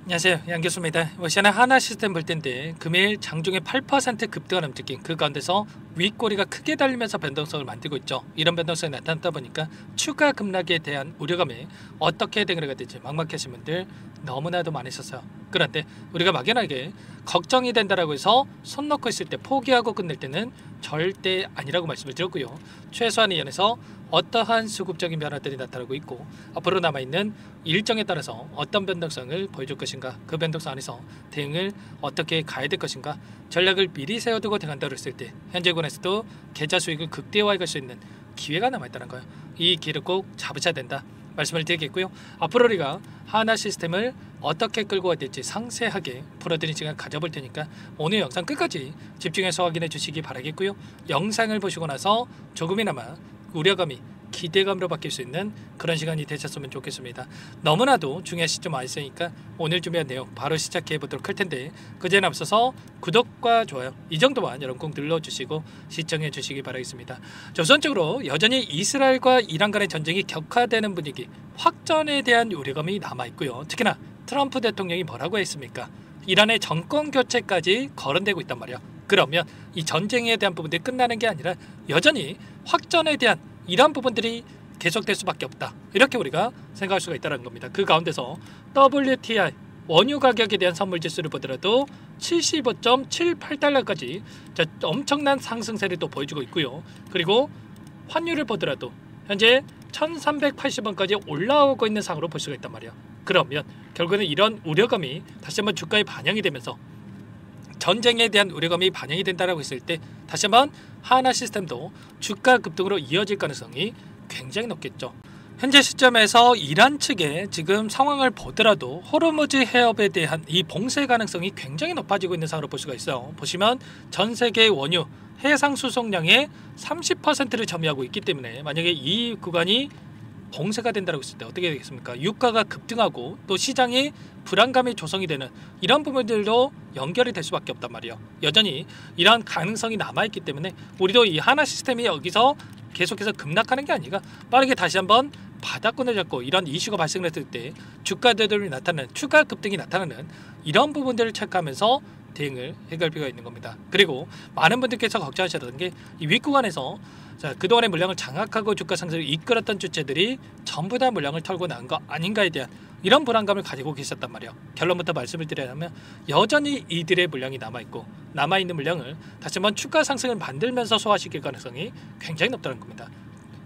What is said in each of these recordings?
안녕하세요, 양 교수입니다. 시간에 하나시스템 볼 텐데 금일 장중에 8% 급등을 움직인 그 가운데서 윗꼬리가 크게 달리면서 변동성을 만들고 있죠. 이런 변동성이 나타났다 보니까 추가 급락에 대한 우려감이 어떻게 대응을 될지 막막하신 분들 너무나도 많으셨어요. 그런데 우리가 막연하게 걱정이 된다라고 해서 손 놓고 있을 때 포기하고 끝낼 때는 절대 아니라고 말씀을 드렸고요. 최소한 이 연에서 어떠한 수급적인 변화들이 나타나고 있고 앞으로 남아있는 일정에 따라서 어떤 변동성을 보여줄 것인가, 그 변동성 안에서 대응을 어떻게 가야 될 것인가, 전략을 미리 세워두고 대응한다고 했을 때 현재권에서도 계좌 수익을 극대화할 수 있는 기회가 남아있다는 거예요. 이 기회를 꼭 잡으셔야 된다 말씀을 드리겠고요. 앞으로 우리가 하나 시스템을 어떻게 끌고 가야 될지 상세하게 풀어드린 시간 가져볼 테니까 오늘 영상 끝까지 집중해서 확인해 주시기 바라겠고요. 영상을 보시고 나서 조금이나마 우려감이 기대감으로 바뀔 수 있는 그런 시간이 되셨으면 좋겠습니다. 너무나도 중요한 시점 와 있으니까 오늘 준비한 내용 바로 시작해 보도록 할 텐데 그전에 앞서서 구독과 좋아요 이 정도만 여러분 꼭 눌러주시고 시청해 주시기 바라겠습니다. 우선적으로 여전히 이스라엘과 이란 간의 전쟁이 격화되는 분위기, 확전에 대한 우려감이 남아있고요. 특히나 트럼프 대통령이 뭐라고 했습니까? 이란의 정권 교체까지 거론되고 있단 말이야. 그러면 이 전쟁에 대한 부분들이 끝나는 게 아니라 여전히 확전에 대한 이런 부분들이 계속될 수밖에 없다, 이렇게 우리가 생각할 수가 있다는 겁니다. 그 가운데서 WTI 원유 가격에 대한 선물 지수를 보더라도 75.78달러까지 엄청난 상승세를 또 보여주고 있고요. 그리고 환율을 보더라도 현재 1380원까지 올라오고 있는 상으로 볼 수가 있단 말이에요. 그러면 결국에는 이런 우려감이 다시 한번 주가에 반영이 되면서 전쟁에 대한 우려감이 반영이 된다라고 했을 때 다시 한번 하나 시스템도 주가 급등으로 이어질 가능성이 굉장히 높겠죠. 현재 시점에서 이란 측의 지금 상황을 보더라도 호르무즈 해협에 대한 이 봉쇄 가능성이 굉장히 높아지고 있는 상황으로 볼 수가 있어요. 보시면 전 세계 원유 해상 수송량의 30%를 점유하고 있기 때문에 만약에 이 구간이 봉쇄가 된다고 했을 때 어떻게 되겠습니까? 유가가 급등하고 또 시장이 불안감이 조성이 되는 이런 부분들도 연결이 될 수밖에 없단 말이에요. 여전히 이런 가능성이 남아있기 때문에 우리도 이 하나 시스템이 여기서 계속해서 급락하는 게 아니라 빠르게 다시 한번 바닥권을 잡고 이런 이슈가 발생했을 때 주가 대들이 나타나는 추가 급등이 나타나는 이런 부분들을 체크하면서 대응을 해갈 필요가 있는 겁니다. 그리고 많은 분들께서 걱정하셨던 게 이 윗구간에서 그동안의 물량을 장악하고 주가 상승을 이끌었던 주체들이 전부 다 물량을 털고 난 거 아닌가에 대한 이런 불안감을 가지고 계셨단 말이에요. 결론부터 말씀을 드리자면 여전히 이들의 물량이 남아있고 남아있는 물량을 다시 한번 추가 상승을 만들면서 소화시킬 가능성이 굉장히 높다는 겁니다.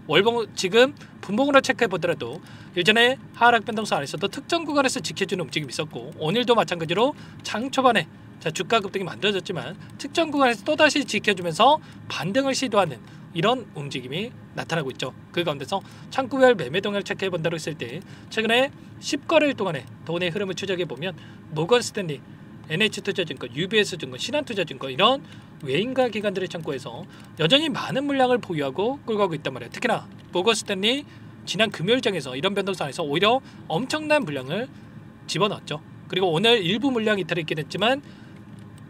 월봉 지금 분봉으로 체크해 보더라도 예전에 하락 변동성 안에서도 특정 구간에서 지켜주는 움직임이 있었고 오늘도 마찬가지로 장 초반에 주가 급등이 만들어졌지만 특정 구간에서 또다시 지켜주면서 반등을 시도하는 이런 움직임이 나타나고 있죠. 그 가운데서 창구별 매매 동향을 체크해 본다고 했을 때 최근에 10거래일 동안에 돈의 흐름을 추적해 보면 모건 스탠리, NH투자증권, UBS증권, 신한투자증권 이런 외인가 기관들의 창구에서 여전히 많은 물량을 보유하고 끌고 가고 있단 말이에요. 특히나 모건 스탠리 지난 금요일장에서 이런 변동성에서 오히려 엄청난 물량을 집어넣었죠. 그리고 오늘 일부 물량 이탈이 있긴 했지만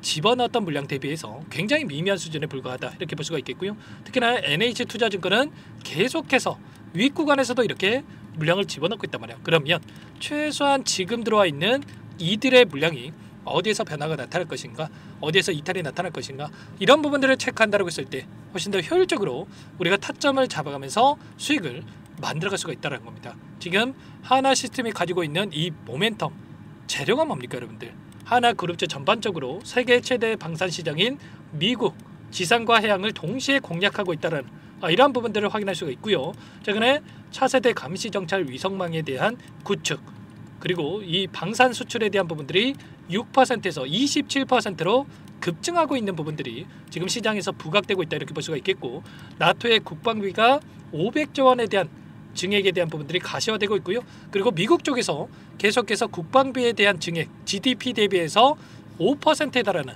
집어넣었던 물량 대비해서 굉장히 미미한 수준에 불과하다, 이렇게 볼 수가 있겠고요. 특히나 NH투자증권은 계속해서 윗구간에서도 이렇게 물량을 집어넣고 있단 말이에요. 그러면 최소한 지금 들어와 있는 이들의 물량이 어디에서 변화가 나타날 것인가, 어디에서 이탈이 나타날 것인가, 이런 부분들을 체크한다고 했을 때 훨씬 더 효율적으로 우리가 타점을 잡아가면서 수익을 만들어갈 수가 있다는 겁니다. 지금 하나 시스템이 가지고 있는 이 모멘텀 재료가 뭡니까 여러분들? 하나그룹주 전반적으로 세계 최대 방산 시장인 미국 지상과 해양을 동시에 공략하고 있다는 이러한 부분들을 확인할 수가 있고요. 최근에 차세대 감시 정찰 위성망에 대한 구축, 그리고 이 방산 수출에 대한 부분들이 6%에서 27%로 급증하고 있는 부분들이 지금 시장에서 부각되고 있다, 이렇게 볼 수가 있겠고, 나토의 국방비가 500조 원에 대한 증액에 대한 부분들이 가시화되고 있고요. 그리고 미국 쪽에서 계속해서 국방비에 대한 증액, GDP 대비해서 5%에 달하는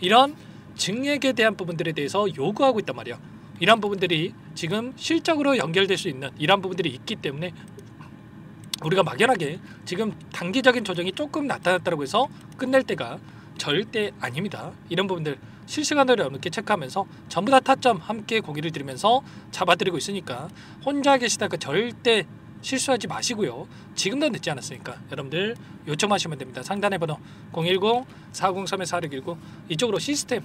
이런 증액에 대한 부분들에 대해서 요구하고 있단 말이에요. 이런 부분들이 지금 실적으로 연결될 수 있는 이런 부분들이 있기 때문에 우리가 막연하게 지금 단기적인 조정이 조금 나타났다고 해서 끝낼 때가 절대 아닙니다. 이런 부분들 실시간으로 여러분께 체크하면서 전부 다 타점 함께 공유를 드리면서 잡아드리고 있으니까 혼자 계시다가 절대 실수하지 마시고요. 지금도 늦지 않았으니까 여러분들 요청하시면 됩니다. 상단의 번호 010-403-4619 이쪽으로 시스템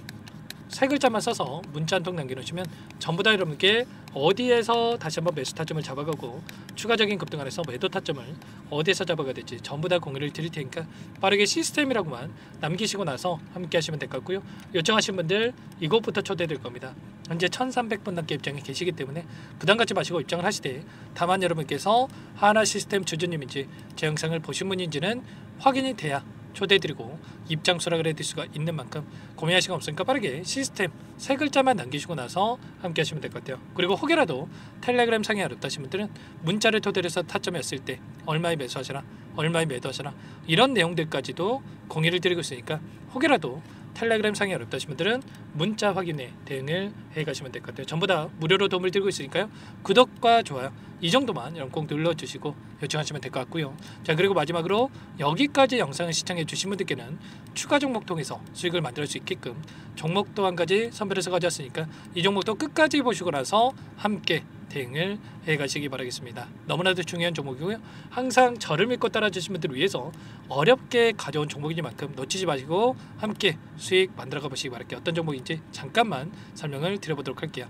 세 글자만 써서 문자 한 통 남겨놓으시면 전부 다 여러분께 어디에서 다시 한번 매수 타점을 잡아가고 추가적인 급등 안에서 매도 타점을 어디에서 잡아가야 될지 전부 다 공유를 드릴 테니까 빠르게 시스템이라고만 남기시고 나서 함께 하시면 될 것 같고요. 요청하신 분들 이곳부터 초대될 겁니다. 현재 1300분 넘게 입장에 계시기 때문에 부담 갖지 마시고 입장을 하시되 다만 여러분께서 하나 시스템 주주님인지 제 영상을 보신 분인지는 확인이 돼야 초대해드리고 입장 수락을 해드릴 수가 있는 만큼 고민할 시간 없으니까 빠르게 시스템 세 글자만 남기시고 나서 함께 하시면 될 것 같아요. 그리고 혹여라도 텔레그램 상에 어렵다신 분들은 문자를 토대로 해서 타점했을 때 얼마에 매수하시라 얼마에 매도하시라 이런 내용들까지도 공유를 드리고 있으니까 혹여라도 텔레그램 상에 어렵다신 분들은 문자 확인에 대응을 해가시면 될 것 같아요. 전부 다 무료로 도움을 드리고 있으니까요. 구독과 좋아요 이 정도만 여러분 꼭 눌러주시고 요청하시면 될 것 같고요. 자, 그리고 마지막으로 여기까지 영상을 시청해 주신 분들께는 추가 종목 통해서 수익을 만들 수 있게끔 종목도 한 가지 선별해서 가져왔으니까 이 종목도 끝까지 보시고 나서 함께 대응을 해가시기 바라겠습니다. 너무나도 중요한 종목이고요. 항상 저를 믿고 따라주신 분들을 위해서 어렵게 가져온 종목이니만큼 놓치지 마시고 함께 수익 만들어가 보시기 바랄게요. 어떤 종목인지 잠깐만 설명을 드려보도록 할게요.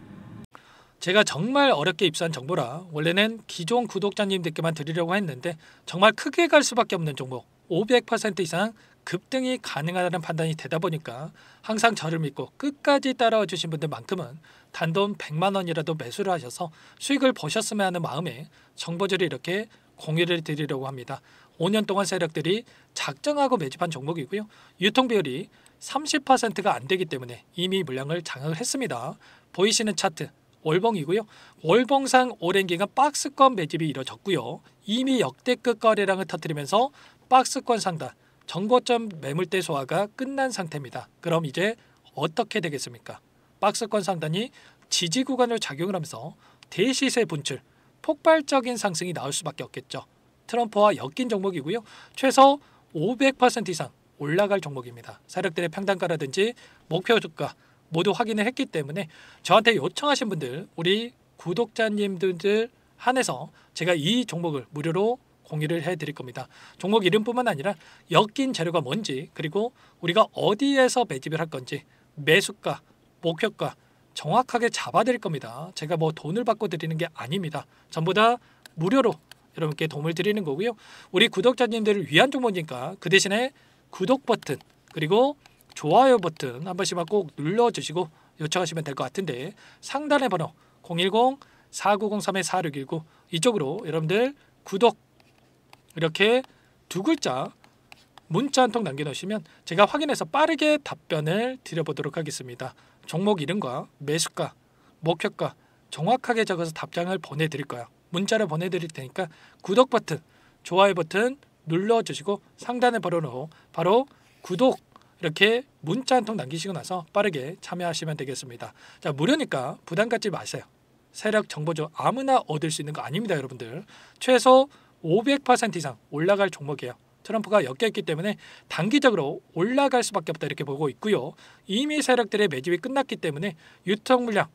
제가 정말 어렵게 입수한 정보라 원래는 기존 구독자님들께만 드리려고 했는데 정말 크게 갈 수밖에 없는 종목 500% 이상 급등이 가능하다는 판단이 되다 보니까 항상 저를 믿고 끝까지 따라와 주신 분들만큼은 단돈 100만 원이라도 매수를 하셔서 수익을 보셨으면 하는 마음에 정보들을 이렇게 공유를 드리려고 합니다. 5년 동안 세력들이 작정하고 매집한 종목이고요. 유통비율이 30%가 안 되기 때문에 이미 물량을 장악을 했습니다. 보이시는 차트 월봉이고요. 월봉상 오랜 기간 박스권 매집이 이뤄졌고요. 이미 역대급 거래량을 터뜨리면서 박스권 상단 정고점 매물대 소화가 끝난 상태입니다. 그럼 이제 어떻게 되겠습니까? 박스권 상단이 지지 구간으로 작용을 하면서 대시세 분출, 폭발적인 상승이 나올 수밖에 없겠죠. 트럼프와 엮인 종목이고요. 최소 500% 이상 올라갈 종목입니다. 세력들의 평단가라든지 목표 주가 모두 확인을 했기 때문에 저한테 요청하신 분들 우리 구독자님들 한해서 제가 이 종목을 무료로 공유를 해드릴 겁니다. 종목 이름뿐만 아니라 엮인 재료가 뭔지 그리고 우리가 어디에서 매집을 할 건지 매수가, 목표가 정확하게 잡아드릴 겁니다. 제가 뭐 돈을 받고 드리는 게 아닙니다. 전부 다 무료로 여러분께 도움을 드리는 거고요. 우리 구독자님들을 위한 종목이니까 그 대신에 구독 버튼 그리고 좋아요 버튼 한 번씩만 꼭 눌러주시고 요청하시면 될 것 같은데 상단의 번호 010-4903-4619 이쪽으로 여러분들 구독 이렇게 두 글자 문자 한 통 남겨놓으시면 제가 확인해서 빠르게 답변을 드려보도록 하겠습니다. 종목 이름과 매수가, 목표가 정확하게 적어서 답장을 보내드릴 거예요. 문자를 보내드릴 테니까 구독 버튼, 좋아요 버튼 눌러주시고 상단의 번호로 바로 구독 이렇게 문자 한 통 남기시고 나서 빠르게 참여하시면 되겠습니다. 자, 무료니까 부담 갖지 마세요. 세력 정보죠. 아무나 얻을 수 있는 거 아닙니다, 여러분들. 최소 500% 이상 올라갈 종목이에요. 트럼프가 엮여있기 때문에 단기적으로 올라갈 수밖에 없다 이렇게 보고 있고요. 이미 세력들의 매집이 끝났기 때문에 유통 물량,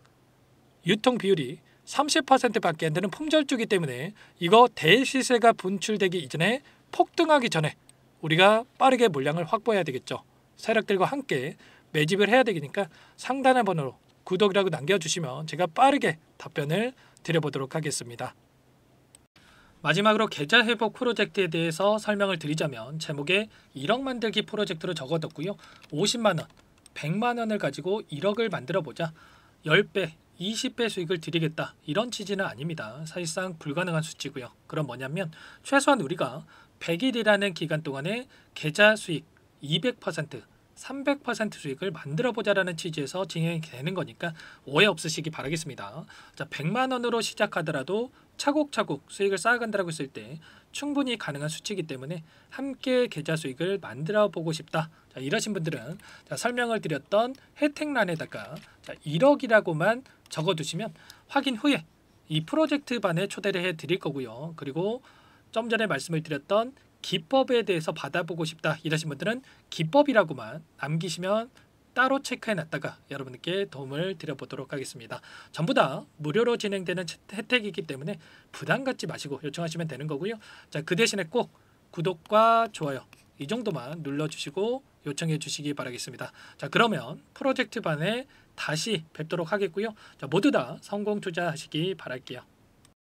유통 비율이 30%밖에 안 되는 품절주기 때문에 이거 대시세가 분출되기 이전에 폭등하기 전에 우리가 빠르게 물량을 확보해야 되겠죠. 세력들과 함께 매집을 해야 되니까 상단의 번호로 구독이라고 남겨주시면 제가 빠르게 답변을 드려보도록 하겠습니다. 마지막으로 계좌 회복 프로젝트에 대해서 설명을 드리자면 제목에 1억 만들기 프로젝트로 적어뒀고요. 50만원, 100만원을 가지고 1억을 만들어보자 10배, 20배 수익을 드리겠다 이런 취지는 아닙니다. 사실상 불가능한 수치고요. 그럼 뭐냐면 최소한 우리가 100일이라는 기간 동안에 계좌 수익 200%, 300% 수익을 만들어보자라는 취지에서 진행이 되는 거니까 오해 없으시기 바라겠습니다. 자, 100만 원으로 시작하더라도 차곡차곡 수익을 쌓아간다고 했을 때 충분히 가능한 수치이기 때문에 함께 계좌 수익을 만들어 보고 싶다. 자, 이러신 분들은 자, 설명을 드렸던 혜택란에다가 자, 1억이라고만 적어두시면 확인 후에 이 프로젝트 반에 초대를 해드릴 거고요. 그리고 좀 전에 말씀을 드렸던 기법에 대해서 받아보고 싶다 이러신 분들은 기법이라고만 남기시면 따로 체크해놨다가 여러분께 도움을 드려보도록 하겠습니다. 전부 다 무료로 진행되는 혜택이기 때문에 부담 갖지 마시고 요청하시면 되는 거고요. 자, 그 대신에 꼭 구독과 좋아요 이 정도만 눌러주시고 요청해 주시기 바라겠습니다. 자, 그러면 프로젝트 반에 다시 뵙도록 하겠고요. 자, 모두 다 성공 투자하시기 바랄게요.